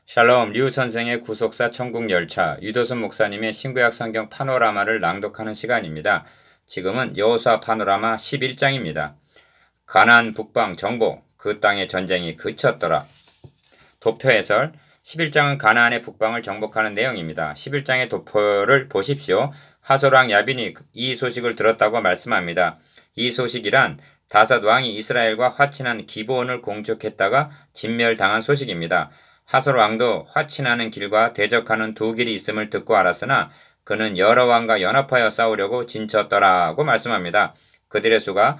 샬롬 류 선생의 구속사 천국열차 유도순 목사님의 신구약 성경 파노라마를 낭독하는 시간입니다. 지금은 여호수아 파노라마 11장입니다. 가나안 북방 정복, 그 땅의 전쟁이 그쳤더라. 도표 해설 11장은 가나안의 북방을 정복하는 내용입니다. 11장의 도표를 보십시오. 하솔왕 야빈이 이 소식을 들었다고 말씀합니다. 이 소식이란 다섯 왕이 이스라엘과 화친한 기브온을 공격했다가 진멸당한 소식입니다. 하솔 왕도 화친하는 길과 대적하는 두 길이 있음을 듣고 알았으나 그는 여러 왕과 연합하여 싸우려고 진쳤더라고 말씀합니다. 그들의 수가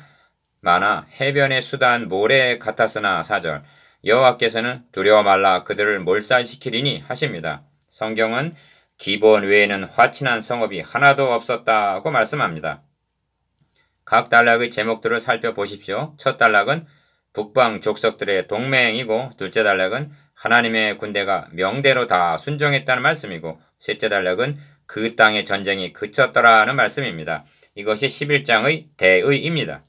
많아 해변의 수단 모래 같았으나 4절 여호와께서는 두려워 말라 그들을 몰살시키리니 하십니다. 성경은 기브온 외에는 화친한 성읍이 하나도 없었다고 말씀합니다. 각 단락의 제목들을 살펴보십시오. 첫 단락은 북방 족속들의 동맹이고 둘째 단락은 하나님의 군대가 명대로 다 순종했다는 말씀이고 셋째 단락은 그 땅의 전쟁이 그쳤더라는 말씀입니다. 이것이 11장의 대의입니다.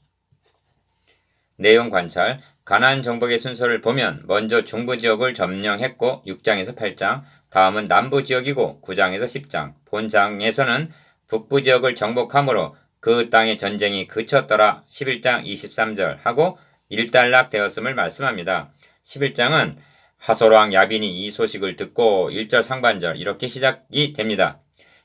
내용 관찰 가나안 정복의 순서를 보면 먼저 중부지역을 점령했고 6장에서 8장, 다음은 남부지역이고 9장에서 10장, 본장에서는 북부지역을 정복함으로 그 땅의 전쟁이 그쳤더라 11장 23절 하고 일단락되었음을 말씀합니다. 11장은 하솔왕 야빈이 이 소식을 듣고 1절 상반절 이렇게 시작이 됩니다.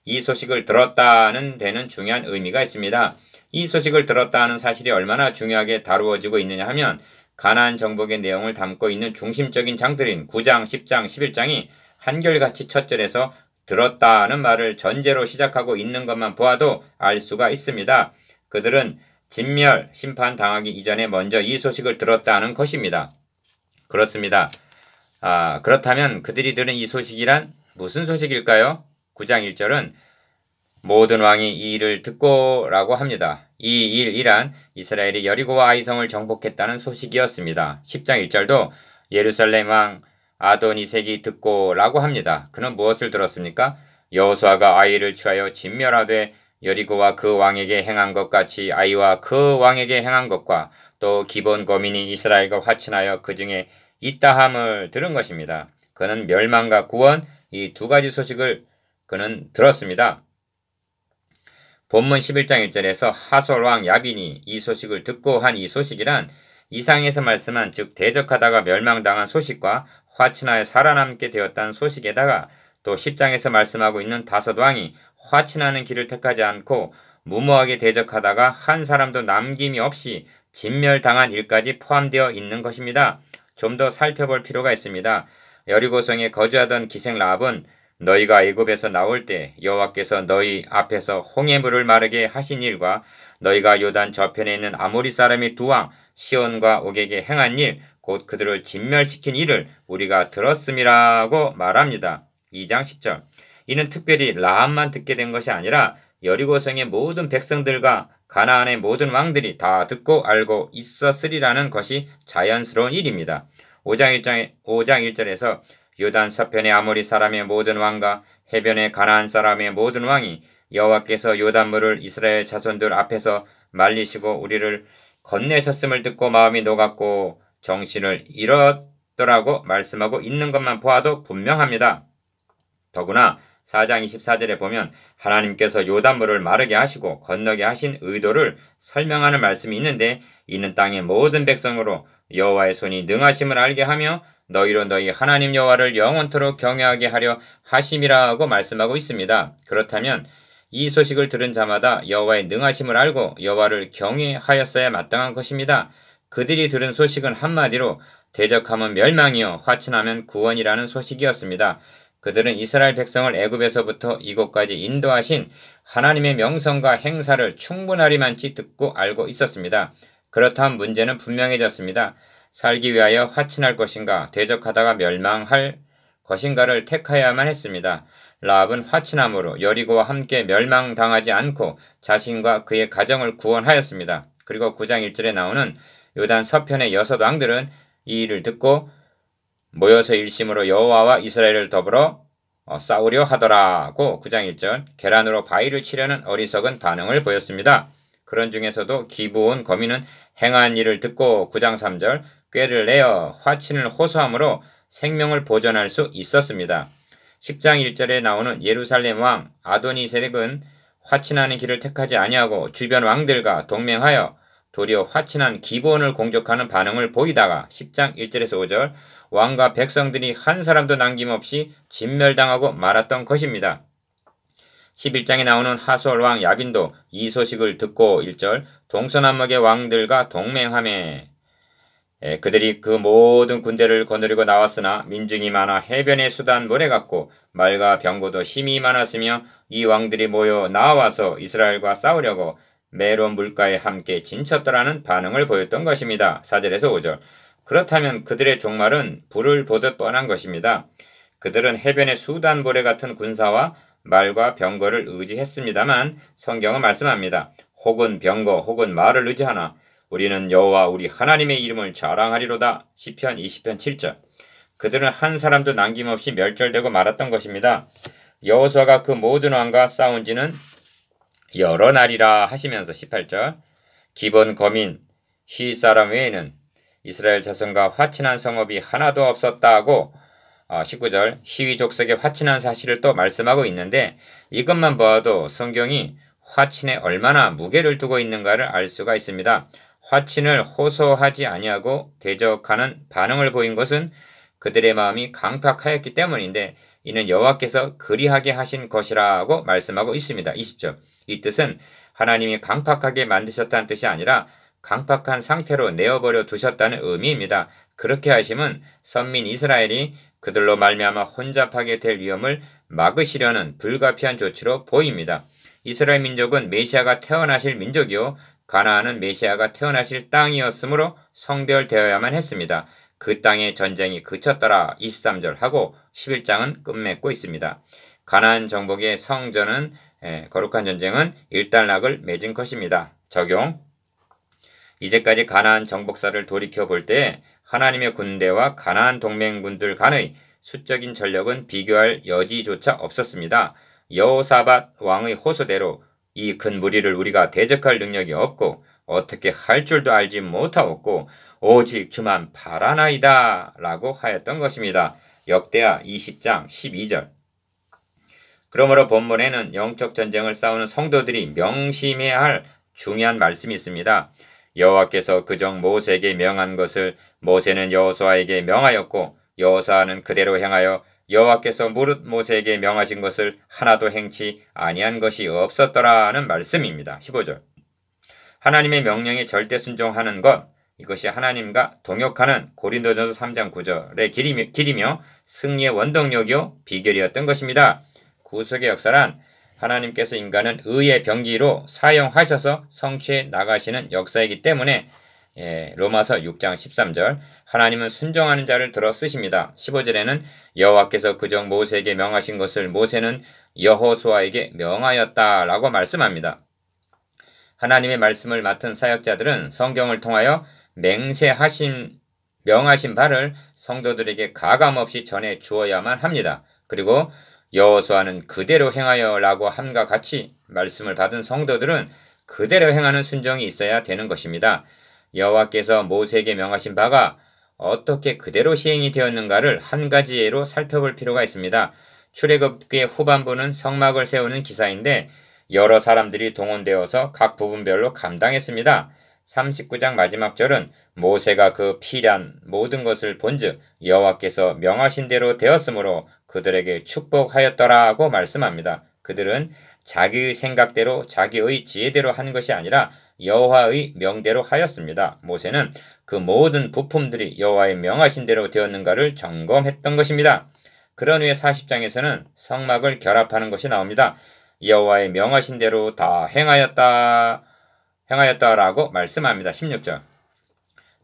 이 소식을 들었다는 데는 중요한 의미가 있습니다. 이 소식을 들었다는 사실이 얼마나 중요하게 다루어지고 있느냐 하면 가나안 정복의 내용을 담고 있는 중심적인 장들인 9장, 10장, 11장이 한결같이 첫 절에서 들었다는 말을 전제로 시작하고 있는 것만 보아도 알 수가 있습니다. 그들은 진멸, 심판 당하기 이전에 먼저 이 소식을 들었다는 것입니다. 그렇습니다. 그렇다면 그들이 들은 이 소식이란 무슨 소식일까요? 9장 1절은 모든 왕이 이 일을 듣고 라고 합니다. 이 일이란 이스라엘이 여리고와 아이성을 정복했다는 소식이었습니다. 10장 1절도 예루살렘 왕 아도니색이 듣고 라고 합니다. 그는 무엇을 들었습니까? 여호수아가 아이를 취하여 진멸하되 여리고와 그 왕에게 행한 것 같이 아이와 그 왕에게 행한 것과 또 기브온 거민이 이스라엘과 화친하여 그 중에 있다함을 들은 것입니다. 그는 멸망과 구원 이 두 가지 소식을 그는 들었습니다. 본문 11장 1절에서 하솔왕 야빈이 이 소식을 듣고 한 이 소식이란 이상에서 말씀한 즉 대적하다가 멸망당한 소식과 화친하여 살아남게 되었다는 소식에다가 또 10장에서 말씀하고 있는 다섯 왕이 화친하는 길을 택하지 않고 무모하게 대적하다가 한 사람도 남김이 없이 진멸당한 일까지 포함되어 있는 것입니다. 좀 더 살펴볼 필요가 있습니다. 여리고성에 거주하던 기생 라합은 너희가 애굽에서 나올 때 여호와께서 너희 앞에서 홍해물을 마르게 하신 일과 너희가 요단 저편에 있는 아모리 사람의 두 왕 시온과 옥에게 행한 일 곧 그들을 진멸시킨 일을 우리가 들었음이라고 말합니다. 2장 10절 이는 특별히 라합만 듣게 된 것이 아니라 여리고성의 모든 백성들과 가나안의 모든 왕들이 다 듣고 알고 있었으리라는 것이 자연스러운 일입니다. 5장 1절에서 요단 서편의 아모리 사람의 모든 왕과 해변의 가나안 사람의 모든 왕이 여호와께서 요단물을 이스라엘 자손들 앞에서 말리시고 우리를 건네셨음을 듣고 마음이 녹았고 정신을 잃었더라고 말씀하고 있는 것만 보아도 분명합니다. 더구나 4장 24절에 보면 하나님께서 요단물을 마르게 하시고 건너게 하신 의도를 설명하는 말씀이 있는데 이는 땅의 모든 백성으로 여호와의 손이 능하심을 알게 하며 너희로 너희 하나님 여호와를 영원토록 경외하게 하려 하심이라고 말씀하고 있습니다. 그렇다면 이 소식을 들은 자마다 여호와의 능하심을 알고 여호와를 경외하였어야 마땅한 것입니다. 그들이 들은 소식은 한마디로 대적하면 멸망이요 화친하면 구원이라는 소식이었습니다. 그들은 이스라엘 백성을 애굽에서부터 이곳까지 인도하신 하나님의 명성과 행사를 충분하리만치 듣고 알고 있었습니다. 그렇다면 문제는 분명해졌습니다. 살기 위하여 화친할 것인가 대적하다가 멸망할 것인가를 택하여야만 했습니다. 라합은 화친함으로 여리고와 함께 멸망당하지 않고 자신과 그의 가정을 구원하였습니다. 그리고 9장 1절에 나오는 요단 서편의 여섯 왕들은 이 일을 듣고 모여서 일심으로 여호와와 이스라엘을 더불어 싸우려 하더라고 9장 1절 계란으로 바위를 치려는 어리석은 반응을 보였습니다. 그런 중에서도 기브온 거민은 행한 일을 듣고 9장 3절 꾀를 내어 화친을 호소함으로 생명을 보존할 수 있었습니다. 10장 1절에 나오는 예루살렘 왕 아도니세덱은 화친하는 길을 택하지 아니하고 주변 왕들과 동맹하여 도리어 화친한 기브온을 공격하는 반응을 보이다가 10장 1절에서 5절 왕과 백성들이 한 사람도 남김없이 진멸당하고 말았던 것입니다. 11장에 나오는 하솔 왕 야빈도 이 소식을 듣고 1절 동서남북의 왕들과 동맹하매 그들이 그 모든 군대를 거느리고 나왔으나 민중이 많아 해변의 수단 모래 같고 말과 병거도 힘이 많았으며 이 왕들이 모여 나와서 이스라엘과 싸우려고 메론 물가에 함께 진쳤더라는 반응을 보였던 것입니다. 4절에서 5절 그렇다면 그들의 종말은 불을 보듯 뻔한 것입니다. 그들은 해변의 수단 모래 같은 군사와 말과 병거를 의지했습니다만 성경은 말씀합니다. 혹은 병거 혹은 말을 의지하나 우리는 여호와 우리 하나님의 이름을 자랑하리로다. 시편 20편 7절 그들은 한 사람도 남김없이 멸절되고 말았던 것입니다. 여호수아가 그 모든 왕과 싸운 지는 여러 날이라 하시면서 18절 기본 거민 히 사람 외에는 이스라엘 자손과 화친한 성읍이 하나도 없었다고 19절 히위 족속의 화친한 사실을 또 말씀하고 있는데 이것만 보아도 성경이 화친에 얼마나 무게를 두고 있는가를 알 수가 있습니다. 화친을 호소하지 아니하고 대적하는 반응을 보인 것은 그들의 마음이 강팍하였기 때문인데 이는 여호와께서 그리하게 하신 것이라고 말씀하고 있습니다. 20절 이 뜻은 하나님이 강팍하게 만드셨다는 뜻이 아니라 강팍한 상태로 내어버려 두셨다는 의미입니다. 그렇게 하심은 선민 이스라엘이 그들로 말미암아 혼잡하게 될 위험을 막으시려는 불가피한 조치로 보입니다. 이스라엘 민족은 메시아가 태어나실 민족이요 가나안은 메시아가 태어나실 땅이었으므로 성별되어야만 했습니다. 그 땅의 전쟁이 그쳤더라 23절 하고 11장은 끝맺고 있습니다. 가나안 정복의 성전은 거룩한 전쟁은 일단락을 맺은 것입니다. 적용 이제까지 가나안 정복사를 돌이켜볼 때 하나님의 군대와 가나안 동맹군들 간의 수적인 전력은 비교할 여지조차 없었습니다. 여호사밧 왕의 호소대로 이 큰 무리를 우리가 대적할 능력이 없고 어떻게 할 줄도 알지 못하였고 오직 주만 바라나이다 라고 하였던 것입니다. 역대하 20장 12절 그러므로 본문에는 영적 전쟁을 싸우는 성도들이 명심해야 할 중요한 말씀이 있습니다. 여호와께서 그종 모세에게 명한 것을 모세는 여호수아에게 명하였고 여호수아는 그대로 행하여 여호와께서 무릇 모세에게 명하신 것을 하나도 행치 아니한 것이 없었더라는 말씀입니다. 15절 하나님의 명령에 절대 순종하는 것 이것이 하나님과 동역하는 고린도전서 3장 9절의 길이며 승리의 원동력이요 비결이었던 것입니다. 구속의 역사란 하나님께서 인간은 의의 병기로 사용하셔서 성취해 나가시는 역사이기 때문에 로마서 6장 13절 하나님은 순종하는 자를 들어 쓰십니다. 15절에는 여호와께서 그종 모세에게 명하신 것을 모세는 여호수아에게 명하였다라고 말씀합니다. 하나님의 말씀을 맡은 사역자들은 성경을 통하여 명하신 바를 성도들에게 가감없이 전해 주어야만 합니다. 그리고 여호수아는 그대로 행하여 라고 함과 같이 말씀을 받은 성도들은 그대로 행하는 순종이 있어야 되는 것입니다. 여호와께서 모세에게 명하신 바가 어떻게 그대로 시행이 되었는가를 한 가지 예로 살펴볼 필요가 있습니다. 출애굽기의 후반부는 성막을 세우는 기사인데 여러 사람들이 동원되어서 각 부분별로 감당했습니다. 39장 마지막 절은 모세가 그 피란 모든 것을 본즉 여호와께서 명하신 대로 되었으므로 그들에게 축복하였더라고 말씀합니다. 그들은 자기의 생각대로 자기의 지혜대로 한 것이 아니라 여호와의 명대로 하였습니다. 모세는 그 모든 부품들이 여호와의 명하신 대로 되었는가를 점검했던 것입니다. 그런 후에 40장에서는 성막을 결합하는 것이 나옵니다. 여호와의 명하신 대로 다 행하였다라고 말씀합니다. 16절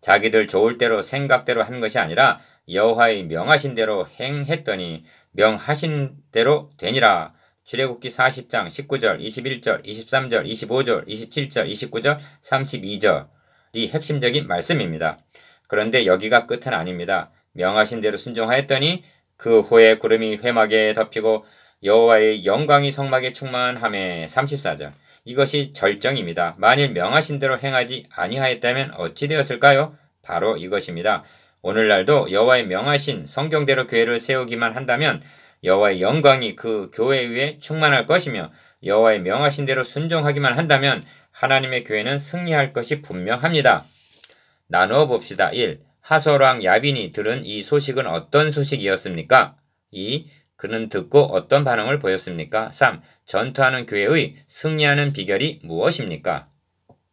자기들 좋을 대로 생각대로 한 것이 아니라 여호와의 명하신 대로 행했더니 명하신 대로 되니라. 출애굽기 40장 19절, 21절, 23절, 25절, 27절, 29절, 32절이 핵심적인 말씀입니다. 그런데 여기가 끝은 아닙니다. 명하신 대로 순종하였더니 그 후에 구름이 회막에 덮이고 여호와의 영광이 성막에 충만하매 34절 이것이 절정입니다. 만일 명하신 대로 행하지 아니하였다면 어찌 되었을까요? 바로 이것입니다. 오늘날도 여호와의 명하신 성경대로 교회를 세우기만 한다면 여호와의 영광이 그 교회 위에 충만할 것이며 여호와의 명하신 대로 순종하기만 한다면 하나님의 교회는 승리할 것이 분명합니다. 나누어 봅시다. 1. 하솔왕 야빈이 들은 이 소식은 어떤 소식이었습니까? 2. 그는 듣고 어떤 반응을 보였습니까? 3. 전투하는 교회의 승리하는 비결이 무엇입니까?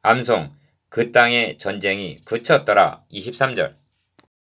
암송. 그 땅의 전쟁이 그쳤더라. 23절.